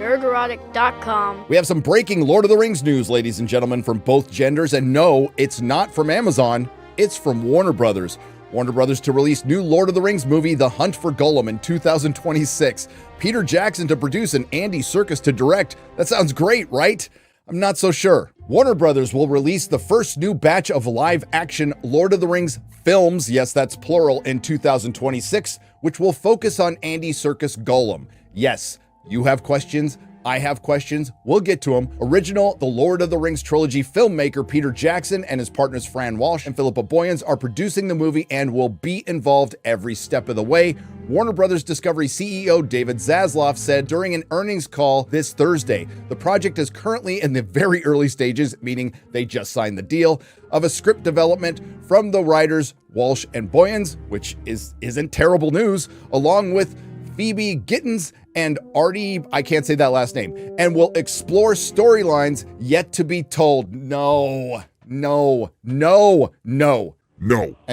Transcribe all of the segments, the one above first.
Nerdrotic.com. We have some breaking Lord of the Rings news, ladies and gentlemen, from both genders. And no, it's not from Amazon. It's from Warner Brothers. Warner Brothers to release new Lord of the Rings movie, The Hunt for Gollum, in 2026. Peter Jackson to produce and Andy Serkis to direct. That sounds great, right? I'm not so sure. Warner Brothers will release the first new batch of live-action Lord of the Rings films, yes, that's plural, in 2026, which will focus on Andy Serkis' Gollum. Yes, you have questions. I have questions. We'll get to them. Original The Lord of the Rings trilogy filmmaker Peter Jackson and his partners Fran Walsh and Philippa Boyens are producing the movie and will be involved every step of the way. Warner Brothers Discovery CEO David Zaslav said during an earnings call this Thursday, the project is currently in the very early stages, meaning they just signed the deal, of a script development from the writers Walsh and Boyens, which isn't terrible news, along with Phoebe Gittins and Artie, I can't say that last name, and will explore storylines yet to be told. No. And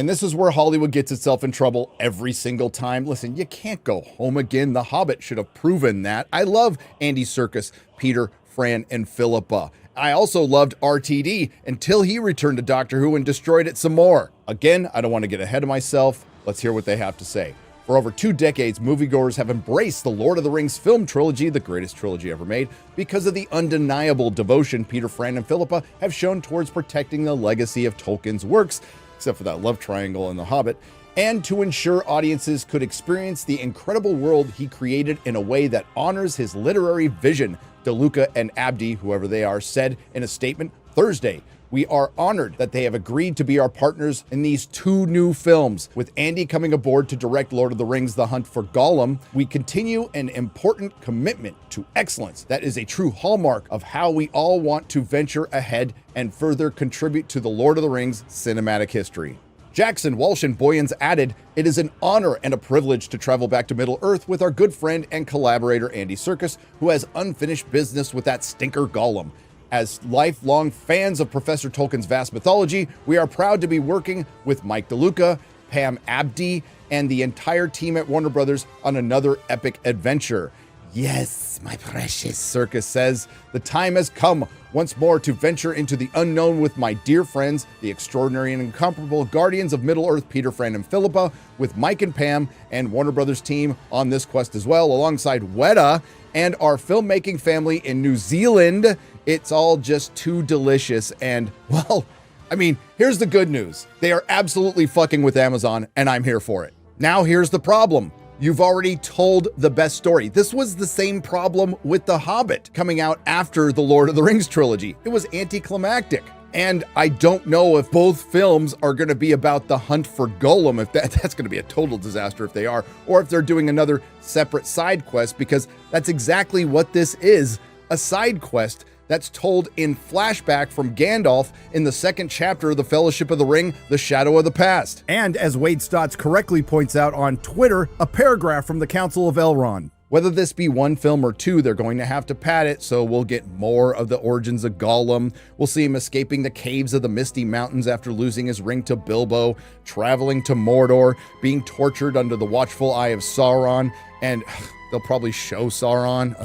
this is where Hollywood gets itself in trouble every single time. Listen, you can't go home again. The Hobbit should have proven that. I love Andy Serkis, Peter, Fran, and Philippa. I also loved RTD until he returned to Doctor Who and destroyed it some more. Again, I don't want to get ahead of myself. Let's hear what they have to say. For over 2 decades, moviegoers have embraced the Lord of the Rings film trilogy, the greatest trilogy ever made, because of the undeniable devotion Peter, Fran, and Philippa have shown towards protecting the legacy of Tolkien's works, except for that love triangle in The Hobbit, and to ensure audiences could experience the incredible world he created in a way that honors his literary vision, DeLuca and Abdi, whoever they are, said in a statement Thursday. We are honored that they have agreed to be our partners in these 2 new films. With Andy coming aboard to direct Lord of the Rings, The Hunt for Gollum, we continue an important commitment to excellence that is a true hallmark of how we all want to venture ahead and further contribute to the Lord of the Rings cinematic history. Jackson, Walsh, and Boyens added, "It is an honor and a privilege to travel back to Middle-earth with our good friend and collaborator Andy Serkis, who has unfinished business with that stinker Gollum. As lifelong fans of Professor Tolkien's vast mythology, we are proud to be working with Mike DeLuca, Pam Abdi, and the entire team at Warner Brothers on another epic adventure." Yes, my precious, Serkis says, "The time has come once more to venture into the unknown with my dear friends, the extraordinary and incomparable guardians of Middle-earth, Peter, Fran, and Philippa, with Mike and Pam and Warner Brothers team on this quest as well, alongside Weta and our filmmaking family in New Zealand. It's all just too delicious." And, well, I mean, here's the good news. They are absolutely fucking with Amazon, and I'm here for it. Now, here's the problem. You've already told the best story. This was the same problem with The Hobbit coming out after the Lord of the Rings trilogy. It was anticlimactic. And I don't know if both films are going to be about the hunt for Gollum, if that's going to be a total disaster if they are, or if they're doing another separate side quest, because that's exactly what this is, a side quest that's told in flashback from Gandalf in the 2nd chapter of The Fellowship of the Ring, The Shadow of the Past. And as Wade Stotts correctly points out on Twitter, a paragraph from the Council of Elrond. Whether this be 1 film or 2, they're going to have to pad it, so we'll get more of the origins of Gollum. We'll see him escaping the caves of the Misty Mountains after losing his ring to Bilbo, traveling to Mordor, being tortured under the watchful eye of Sauron, and they'll probably show Sauron.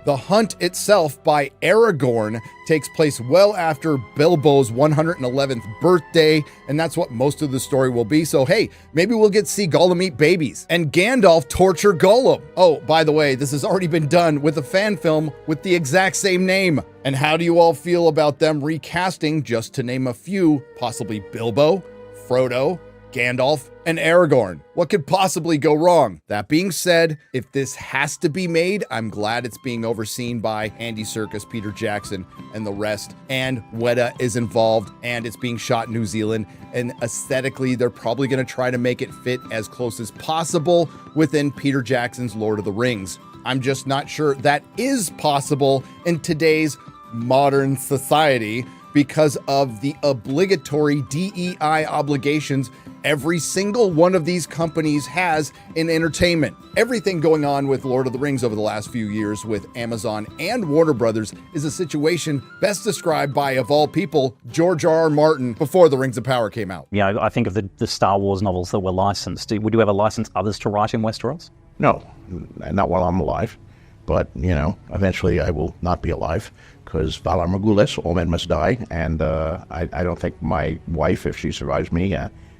The hunt itself by Aragorn takes place well after Bilbo's 111th birthday, and that's what most of the story will be. So hey, maybe we'll get to see Gollum eat babies and Gandalf torture Gollum. Oh, by the way, this has already been done with a fan film with the exact same name. And how do you all feel about them recasting, just to name a few, possibly Bilbo, Frodo, Gandalf, and Aragorn? What could possibly go wrong? That being said, if this has to be made, I'm glad it's being overseen by Andy Serkis, Peter Jackson, and the rest, and Weta is involved, and it's being shot in New Zealand, and aesthetically, they're probably going to try to make it fit as close as possible within Peter Jackson's Lord of the Rings. I'm just not sure that is possible in today's modern society because of the obligatory DEI obligations every single one of these companies has in entertainment. Everything going on with Lord of the Rings over the last few years with Amazon and Warner Brothers is a situation best described by, of all people, George R.R. Martin before The Rings of Power came out. Yeah, I think of the Star Wars novels that were licensed. Would you ever license others to write in Westeros? No, not while I'm alive. But, eventually I will not be alive, because Valar Morghulis, all men must die, and I don't think my wife, if she survives me,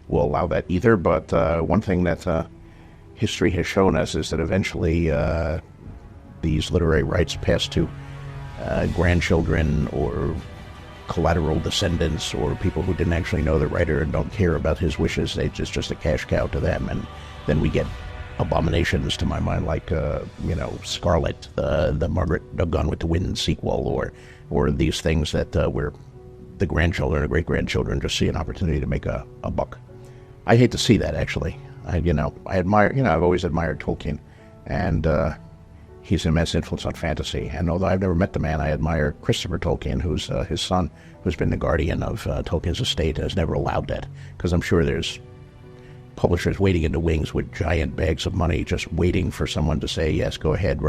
will allow that either. But one thing that history has shown us is that eventually these literary rights pass to grandchildren or collateral descendants or people who didn't actually know the writer and don't care about his wishes. It's just a cash cow to them, and then we get abominations, to my mind, like Scarlet, the Margaret Gone with the Wind sequel, or these things that where the grandchildren or great grandchildren just see an opportunity to make a buck. I hate to see that, actually. I admire, I've always admired Tolkien, and he's an immense influence on fantasy. And although I've never met the man, I admire Christopher Tolkien, who's his son, who's been the guardian of Tolkien's estate, and has never allowed that, because I'm sure there's publishers waiting in the wings with giant bags of money, just waiting for someone to say, yes, go ahead,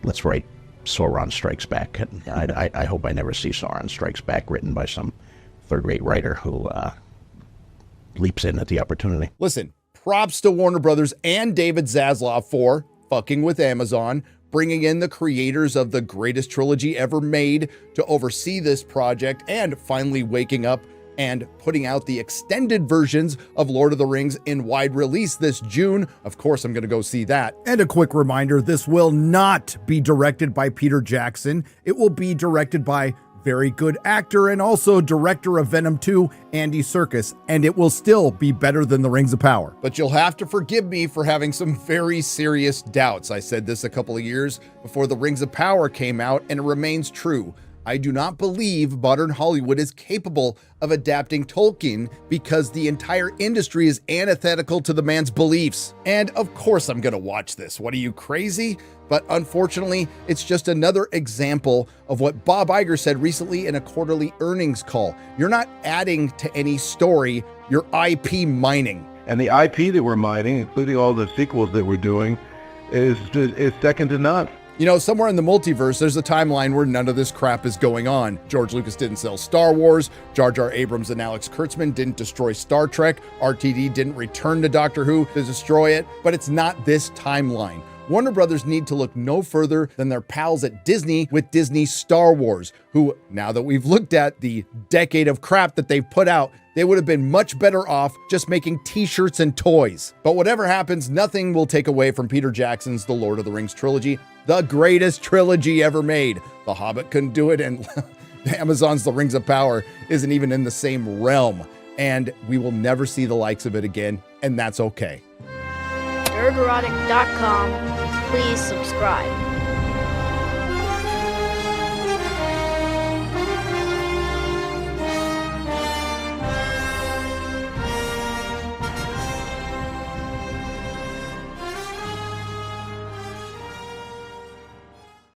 let's write Sauron Strikes Back. And I hope I never see Sauron Strikes Back written by some third-rate writer who leaps in at the opportunity. Listen, props to Warner Brothers and David Zaslav for fucking with Amazon, bringing in the creators of the greatest trilogy ever made to oversee this project, and finally waking up and putting out the extended versions of Lord of the Rings in wide release this June. Of course, I'm going to go see that. And a quick reminder, this will not be directed by Peter Jackson. It will be directed by very good actor and also director of Venom 2, Andy Serkis, and it will still be better than The Rings of Power. But you'll have to forgive me for having some very serious doubts. I said this a couple of years before The Rings of Power came out, and it remains true. I do not believe modern Hollywood is capable of adapting Tolkien because the entire industry is antithetical to the man's beliefs. And of course I'm going to watch this. What are you, crazy? But unfortunately, it's just another example of what Bob Iger said recently in a quarterly earnings call. You're not adding to any story, you're IP mining. And the IP that we're mining, including all the sequels that we're doing, is second to none. Somewhere in the multiverse, there's a timeline where none of this crap is going on. George Lucas didn't sell Star Wars. Jar Jar Abrams and Alex Kurtzman didn't destroy Star Trek. RTD didn't return to Doctor Who to destroy it. But it's not this timeline. Warner Brothers need to look no further than their pals at Disney with Disney Star Wars, who, now that we've looked at the decade of crap that they've put out, they would have been much better off just making t-shirts and toys. But whatever happens, nothing will take away from Peter Jackson's The Lord of the Rings trilogy, the greatest trilogy ever made. The Hobbit couldn't do it, and Amazon's The Rings of Power isn't even in the same realm. And we will never see the likes of it again, and that's okay. Nerdrotic.com. Please subscribe.